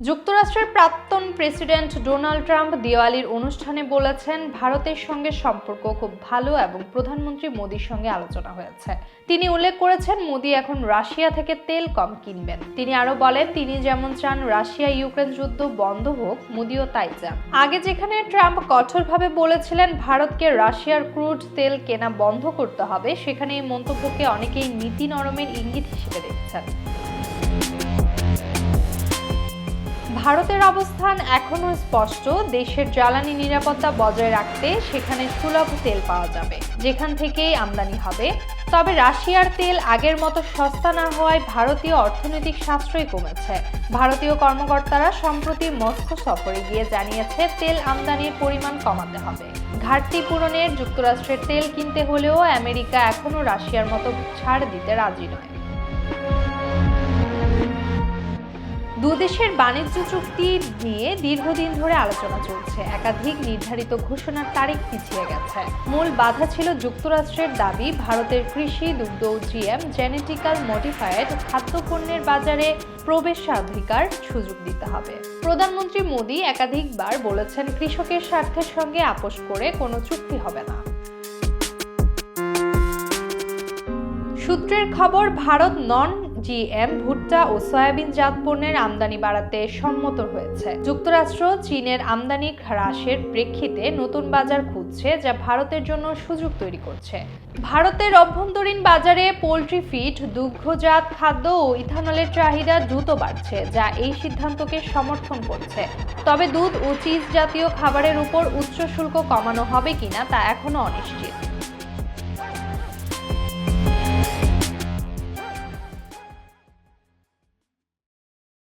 যুক্তরাষ্ট্রের প্রাক্তন president Donald Trump দিওয়ালির অনুষ্ঠানে বলেছেন, ভারতের সঙ্গে সম্পর্ক খুব ভালো এবং প্রধানমন্ত্রী মোদির সঙ্গে আলোচনা হয়েছে। তিনি উল্লেখ করেছেন, মোদি এখন রাশিয়া থেকে তেল কম কিনবেন। তিনি আরো বলেন, তিনি যেমন চান রাশিয়া ইউক্রেন যুদ্ধ বন্ধ হোক, মোদিও তাই চান। আগে যেখানে ট্রাম্প কঠোরভাবে বলেছিলেন ভারতকে রাশিয়ার ক্রুড তেল কেনা বন্ধ করতে হবে, সেখানে এই মন্তব্যকে অনেকেই নীতি নরমের ইঙ্গিত হিসেবে দেখছেন। ভারতের অবস্থান এখনো স্পষ্ট। দেশের জ্বালানি নিরাপত্তা বজায় রাখতে সেখানে সুলভ তেল পাওয়া যাবে, যেখান থেকেই আমদানি হবে। তবে রাশিয়ার তেল আগের মতো সস্তা না হওয়ায় ভারতীয় অর্থনৈতিক সাশ্রয় কমেছে। ভারতীয় কর্মকর্তারা সম্প্রতি মস্কো সফরে গিয়ে জানিয়েছে, তেল আমদানির পরিমাণ কমাতে হবে। ঘাটতি পূরণে যুক্তরাষ্ট্রের তেল কিনতে হলেও আমেরিকা এখনো রাশিয়ার মতো ছাড় দিতে রাজি নয়। দুদেশের বাণিজ্য চুক্তি নিয়ে দীর্ঘদিন ধরে আলোচনা চলছে। একাধিক নির্ধারিত ঘোষণার তারিখ পিছিয়ে গেছে। মূল বাধা ছিল যুক্তরাষ্ট্রের দাবি, ভারতের কৃষি, দুগ্ধ ও জিএম জেনেটিক্যাল মডিফায়েড খাদ্যপণ্যের বাজারে প্রবেশাধিকার সুযোগ দিতে হবে। প্রধানমন্ত্রী মোদি একাধিকবার বলেছেন, কৃষকের স্বার্থের সঙ্গে আপোস করে কোনো চুক্তি হবে না। সূত্রের খবর, ভারত নন জিএম ভুট্টা ও সয়াবিন জাত পণ্যের আমদানি বাড়াতে সম্মত হয়েছে। যুক্তরাষ্ট্র চীনের আমদানি হ্রাসের প্রেক্ষিতে নতুন বাজার খুঁজছে, যা ভারতের জন্য সুযোগ তৈরি করছে। ভারতের অভ্যন্তরীণ বাজারে পোল্ট্রি ফিড, দুগ্ধজাত খাদ্য ও ইথানলের চাহিদা দ্রুত বাড়ছে, যা এই সিদ্ধান্তকে সমর্থন করছে। তবে দুধ ও চিজ জাতীয় খাবারের উপর উচ্চ শুল্ক কমানো হবে কিনা তা এখনো অনিশ্চিত।